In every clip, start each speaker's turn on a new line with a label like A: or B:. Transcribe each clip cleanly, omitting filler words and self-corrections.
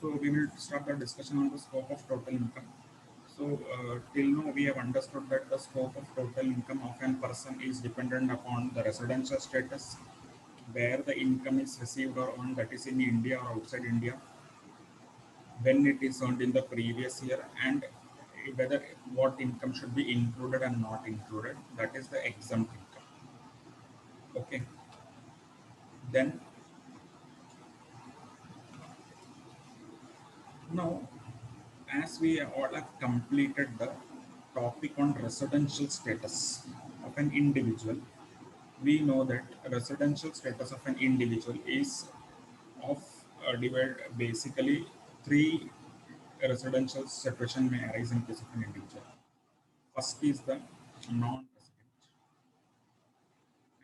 A: So we will start the discussion on the scope of total income. So till now we have understood that the scope of total income of a person is dependent upon the residential status, where the income is received or earned, that is in India or outside India, when it is earned in the previous year, and whether what income should be included and not included, that is the exempt income. Okay, then now, as we all have completed the topic on residential status of an individual, we know that residential status of an individual is of divided basically three residential situation may arise in case of an individual. First is the non-resident.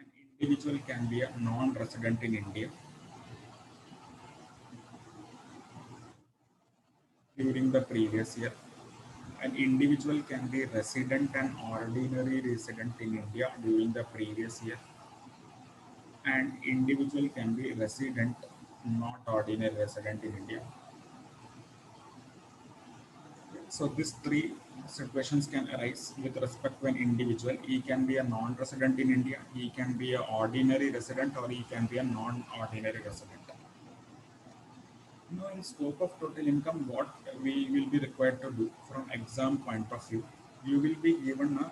A: An individual can be a non-resident in India during the previous year. An individual can be resident and ordinary resident in India during the previous year. And individual can be resident, not ordinary resident in India. So these three situations can arise with respect to an individual. He can be a non-resident in India, he can be an ordinary resident, or he can be a non-ordinary resident. Now, in scope of total income, what we will be required to do from exam point of view, you will be given a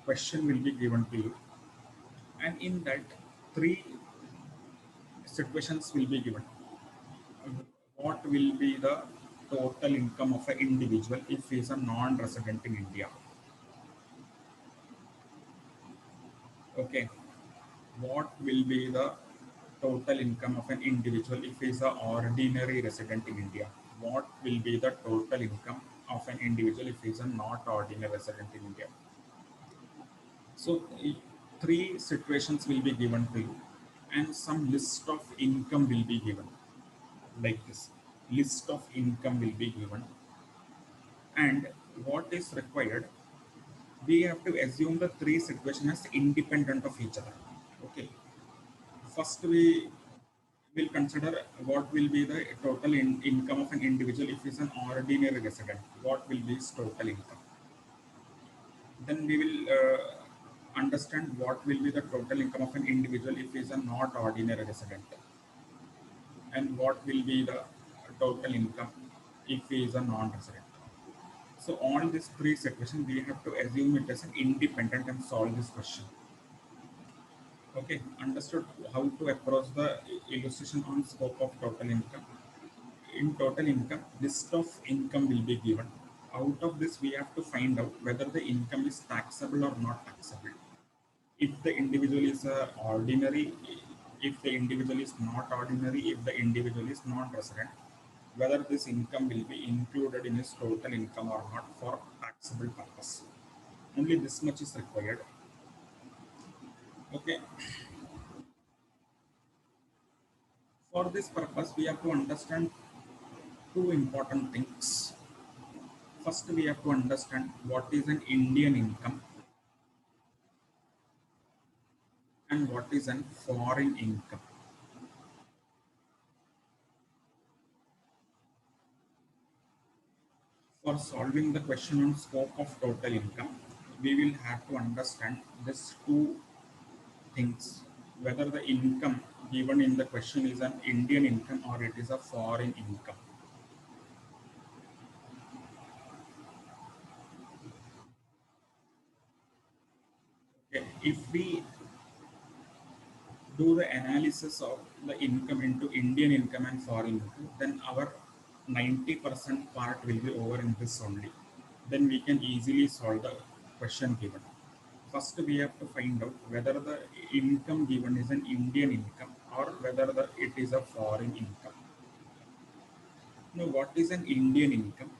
A: question will be given to you, and in that three situations will be given. What will be the total income of an individual if he is a non-resident in India? Okay. What will be the total income of an individual if he is an ordinary resident in India? What will be the total income of an individual if he is a not ordinary resident in India? So three situations will be given to you, and some list of income will be given like this. List of income will be given, and what is required, we have to assume the three situations as independent of each other. Okay. First, we will consider what will be the total income of an individual if he is an ordinary resident. What will be his total income? Then we will understand what will be the total income of an individual if he is a not ordinary resident, and what will be the total income if he is a non-resident. So all these three situations we have to assume it as an independent and solve this question. Okay, understood how to approach the illustration on scope of total income. In total income, list of income will be given. Out of this, we have to find out whether the income is taxable or not taxable. If the individual is ordinary, if the individual is not ordinary, if the individual is non-resident, whether this income will be included in his total income or not for taxable purpose. Only this much is required. Okay. For this purpose, we have to understand two important things. First, we have to understand what is an Indian income and what is an foreign income. For solving the question on scope of total income, we will have to understand these two things, whether the income given in the question is an Indian income or it is a foreign income. Okay. If we do the analysis of the income into Indian income and foreign income, then our 90% part will be over in this only. Then we can easily solve the question given. First, we have to find out whether the income given is an Indian income or whether it is a foreign income. Now, what is an Indian income?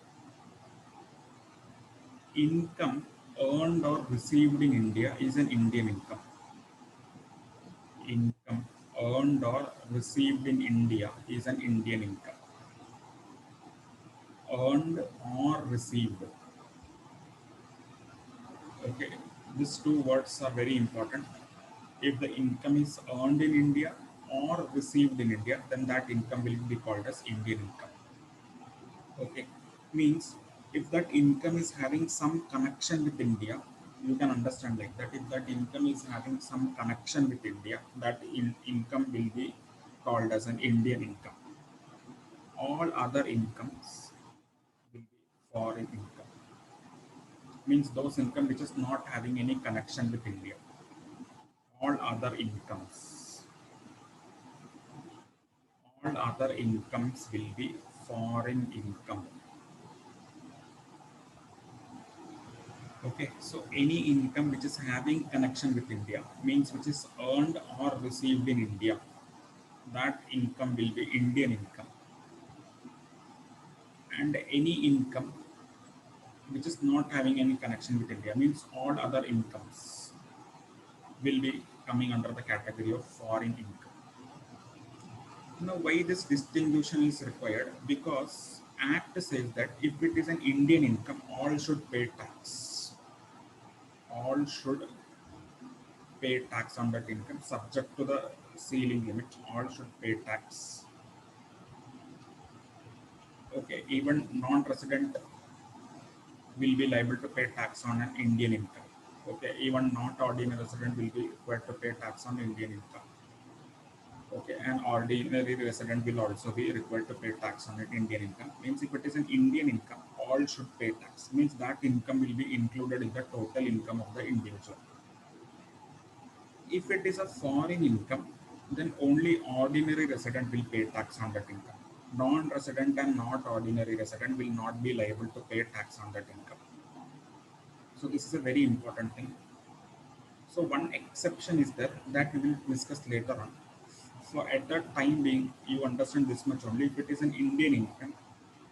A: Income earned or received in India is an Indian income. Income earned or received in India is an Indian income. Earned or received. Okay, these two words are very important. If the income is earned in India or received in India, then that income will be called as Indian income. Okay, means if that income is having some connection with India, you can understand like that. If that income is having some connection with India, that income will be called as an Indian income. All other incomes will be foreign income. Means those income which is not having any connection with India. All other incomes, all other incomes will be foreign income. Okay, so any income which is having connection with India means which is earned or received in India, that income will be Indian income. And any income which is not having any connection with India means all other incomes will be coming under the category of foreign income. Now, why this distinction is required? Because Act says that if it is an Indian income, all should pay tax. All should pay tax on that income subject to the ceiling limit. All should pay tax. Okay, even non-resident will be liable to pay tax on an Indian income. Okay, even not ordinary resident will be required to pay tax on Indian income. Okay, and ordinary resident will also be required to pay tax on an Indian income. Means if it is an Indian income, all should pay tax. Means that income will be included in the total income of the individual. If it is a foreign income, then only ordinary resident will pay tax on that income. Non-resident and not ordinary resident will not be liable to pay tax on that income. So this is a very important thing. So one exception is there that we will discuss later on. So at that time being, you understand this much only. If it is an Indian income,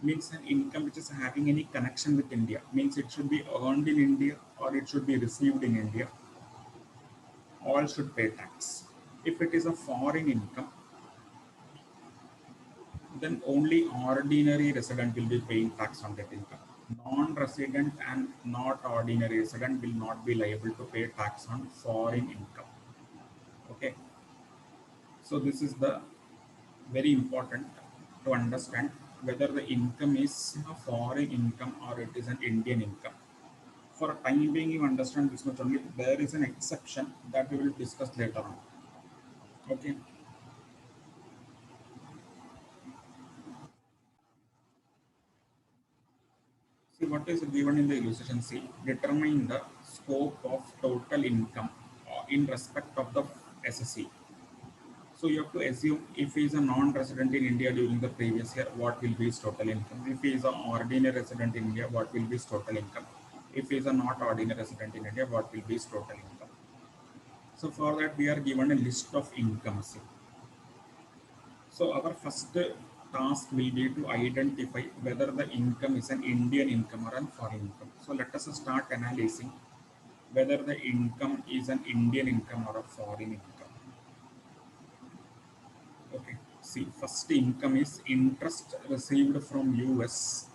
A: means an income which is having any connection with India, means it should be earned in India or it should be received in India. All should pay tax. If it is a foreign income, then only ordinary resident will be paying tax on that income. Non-resident and not ordinary resident will not be liable to pay tax on foreign income. Okay, so this is the very important to understand whether the income is a foreign income or it is an Indian income. For a time being, you understand this much only. There is an exception that we will discuss later on. Okay. See what is given in the illustration. See, determine the scope of total income in respect of the SSC. So you have to assume if he is a non-resident in India during the previous year, what will be his total income? If he is an ordinary resident in India, what will be his total income? If he is a not ordinary resident in India, what will be his total income? So for that, we are given a list of incomes. So our first task will be to identify whether the income is an Indian income or a foreign income. So let us start analyzing whether the income is an Indian income or a foreign income. Okay. See, first income is interest received from US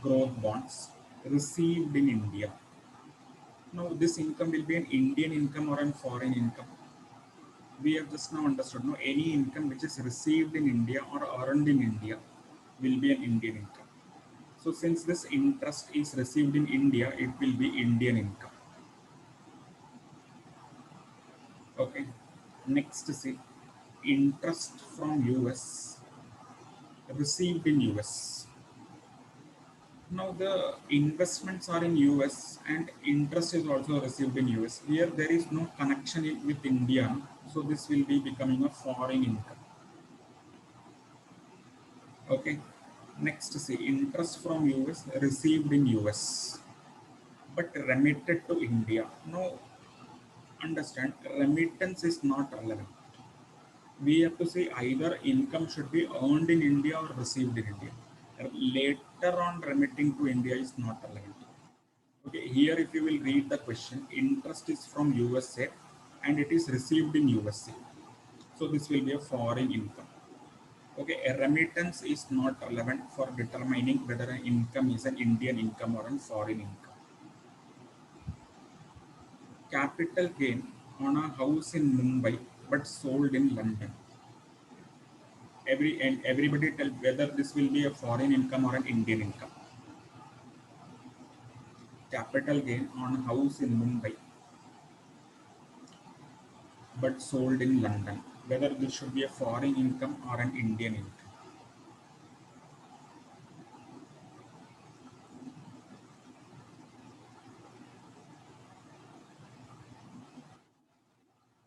A: growth bonds received in India. Now, this income will be an Indian income or a foreign income. We have just now understood. No, any income which is received in India or earned in India will be an Indian income. So, since this interest is received in India, it will be Indian income. Okay. Next, see, interest from US received in US. Now the investments are in US and interest is also received in US. Here there is no connection with India, so this will be becoming a foreign income. Okay. Next, see, interest from US received in US but remitted to India. Now understand, remittance is not relevant. We have to say either income should be earned in India or received in India. Later on, remitting to India is not relevant. Okay, here if you will read the question, interest is from USA and it is received in USA. So this will be a foreign income. Okay, a remittance is not relevant for determining whether an income is an Indian income or a foreign income. Capital gain on a house in Mumbai but sold in London. Everybody tell whether this will be a foreign income or an Indian income. Capital gain on house in Mumbai but sold in London. Whether this should be a foreign income or an Indian income.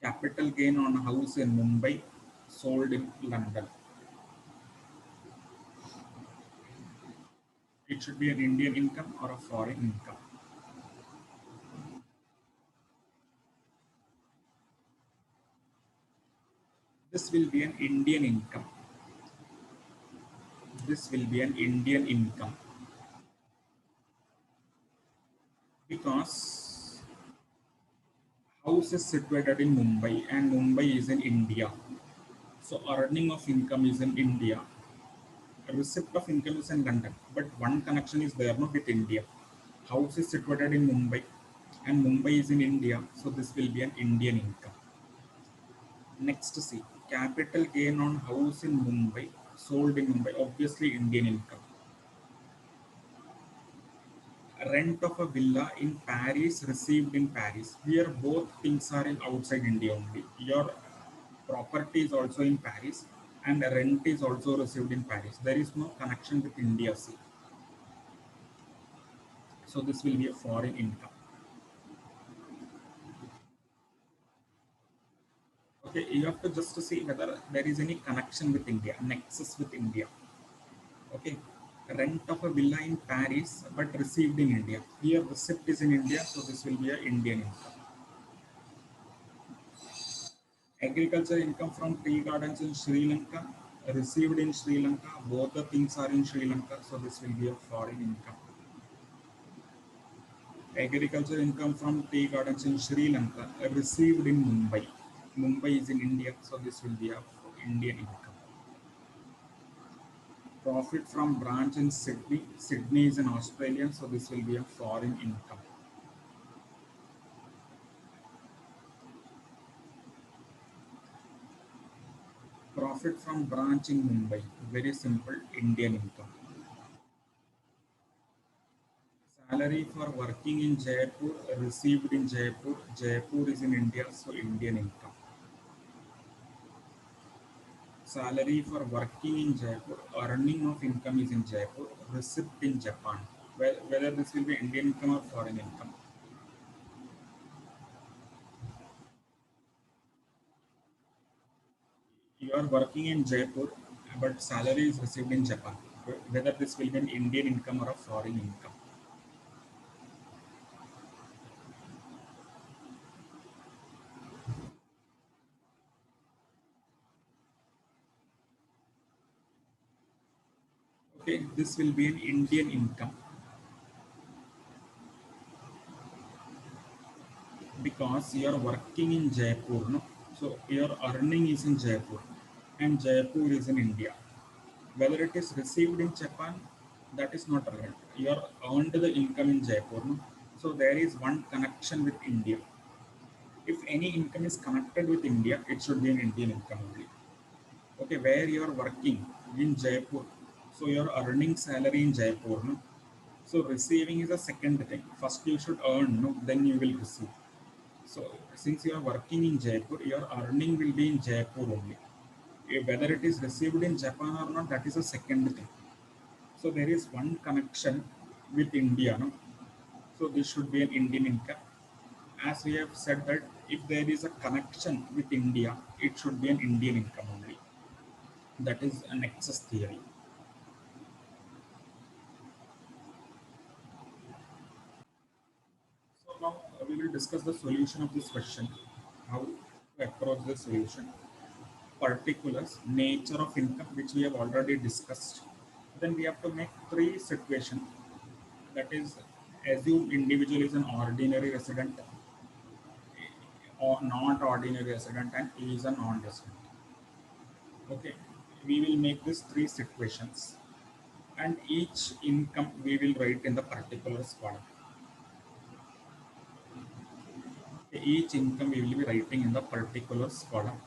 A: Capital gain on house in Mumbai sold in London. It should be an Indian income or a foreign income. This will be an Indian income. This will be an Indian income because house is situated in Mumbai and Mumbai is in India. So earning of income is in India. Receipt of income is in London. But one connection is there no, with India. House is situated in Mumbai and Mumbai is in India. So this will be an Indian income. Next see. Capital gain on house in Mumbai sold in Mumbai. Obviously Indian income. Rent of a villa in Paris received in Paris. Here both things are in outside India only. Your property is also in Paris and rent is also received in Paris. There is no connection with India. See. So this will be a foreign income. Okay, you have to just to see whether there is any connection with India, nexus with India. Okay, rent of a villa in Paris but received in India. Here receipt is in India, so this will be a Indian income. Agriculture income from tea gardens in Sri Lanka, received in Sri Lanka. Both the things are in Sri Lanka, so this will be a foreign income. Agriculture income from tea gardens in Sri Lanka, received in Mumbai. Mumbai is in India, so this will be a Indian income. Profit from branch in Sydney. Sydney is in Australia, so this will be a foreign income. Profit from branch in Mumbai. Very simple, Indian income. Salary for working in Jaipur, received in Jaipur. Jaipur is in India, so Indian income. Salary for working in Jaipur, earning of income is in Jaipur, receipt in Japan. Whether this will be Indian income or foreign income. You are working in Jaipur, but salary is received in Japan. Whether this will be an Indian income or a foreign income. Okay, this will be an Indian income because you are working in Jaipur, no? So your earning is in Jaipur, and Jaipur is in India. Whether it is received in Japan, that is not relevant. You are earned the income in Jaipur, no? So there is one connection with India. If any income is connected with India, it should be an Indian income only. Okay, where you are working in Jaipur, so you are earning salary in Jaipur, no? So receiving is a second thing. First you should earn, no? Then you will receive. So since you are working in Jaipur, your earning will be in Jaipur only. Whether it is received in Japan or not, that is a second thing. So there is one connection with India, no? So this should be an Indian income. As we have said that if there is a connection with India, it should be an Indian income only. That is an nexus theory. So now we will discuss the solution of this question, how to approach the solution. Particulars, nature of income, which we have already discussed. Then we have to make three situations. That is, assume individual is an ordinary resident or not ordinary resident and he is a non-resident. Okay, we will make these three situations and each income we will write in the particulars column. Okay, each income we will be writing in the particulars column.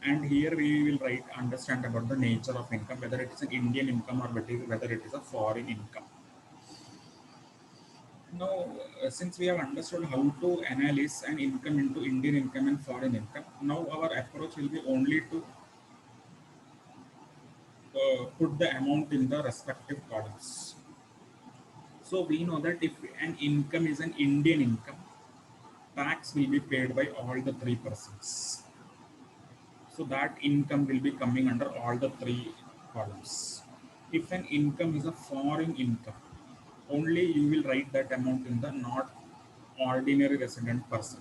A: And here we will write understand about the nature of income, whether it is an Indian income or whether it is a foreign income. Now, since we have understood how to analyze an income into Indian income and foreign income, now our approach will be only to put the amount in the respective columns. So we know that if an income is an Indian income, tax will be paid by all the three persons. So that income will be coming under all the three columns. If an income is a foreign income, only you will write that amount in the not ordinary resident person.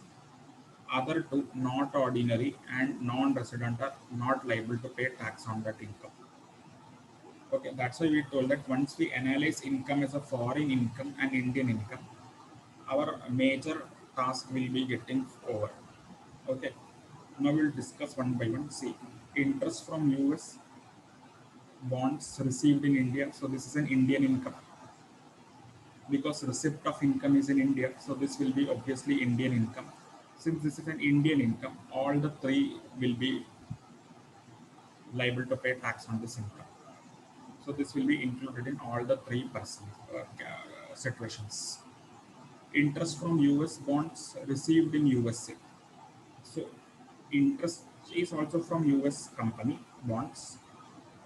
A: Other two, not ordinary and non-resident, are not liable to pay tax on that income. Okay, that's why we told that once we analyze income as a foreign income and Indian income, our major task will be getting over. Okay, now we'll discuss one by one. See, interest from US bonds received in India. So this is an Indian income because receipt of income is in India. So this will be obviously Indian income. Since this is an Indian income, all the three will be liable to pay tax on this income. So this will be included in all the three situations. Interest from US bonds received in USA. So interest is also from US company bonds.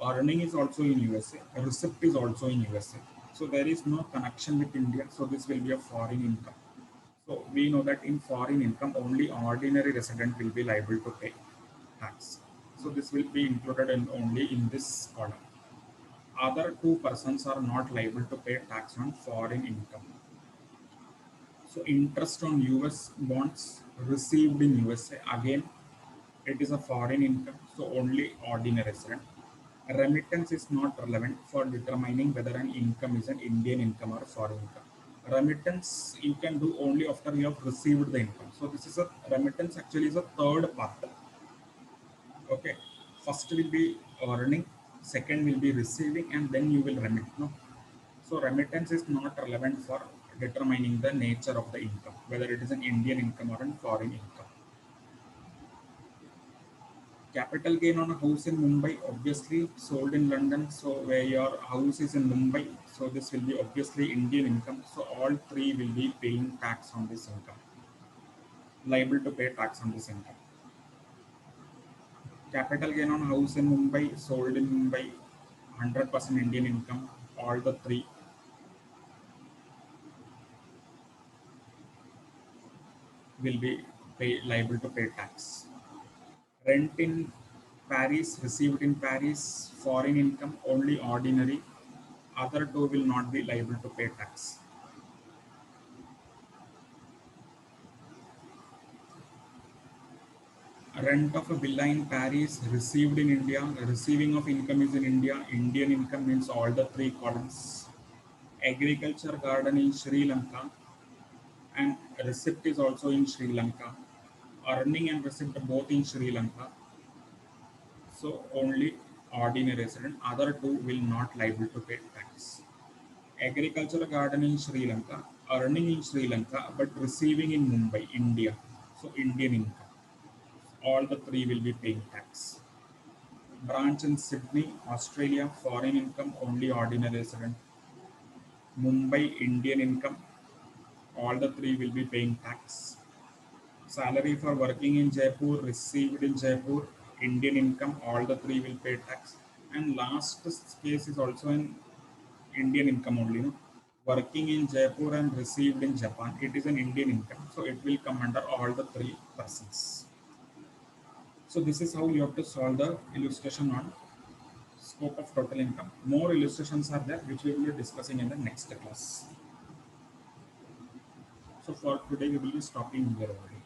A: Earning is also in USA. Receipt is also in USA. So there is no connection with India. So this will be a foreign income. So we know that in foreign income, only ordinary resident will be liable to pay tax. So this will be included in only in this column. Other two persons are not liable to pay tax on foreign income. So interest on US bonds received in USA, again it is a foreign income, so only ordinary resident. Remittance is not relevant for determining whether an income is an Indian income or foreign income. Remittance you can do only after you have received the income. So this is a remittance actually is a third part. Okay, first will be earning, second will be receiving, and then you will remit. No, so remittance is not relevant for determining the nature of the income, whether it is an Indian income or a foreign income. Capital gain on a house in Mumbai, obviously sold in London. So where your house is in Mumbai, so this will be obviously Indian income. So all three will be paying tax on this income, liable to pay tax on this income. Capital gain on house in Mumbai, sold in Mumbai, 100% Indian income. All the three will be liable to pay tax. Rent in Paris, received in Paris, foreign income, only ordinary. Other two will not be liable to pay tax. Rent of a villa in Paris, received in India, receiving of income is in India, Indian income means all the three columns. Agriculture garden in Sri Lanka, and receipt is also in Sri Lanka. Earning and receipt both in Sri Lanka. So only ordinary resident, other two will not liable to pay tax. Agricultural garden in Sri Lanka, earning in Sri Lanka, but receiving in Mumbai, India. So Indian income. All the three will be paying tax. Branch in Sydney, Australia, foreign income, only ordinary resident. Mumbai, Indian income, all the three will be paying tax. Salary for working in Jaipur, received in Jaipur, Indian income, all the three will pay tax. And last case is also an Indian income only. No? Working in Jaipur and received in Japan, it is an Indian income. So it will come under all the three persons. So this is how you have to solve the illustration on scope of total income. More illustrations are there which we will be discussing in the next class. So for today we will be stopping here already.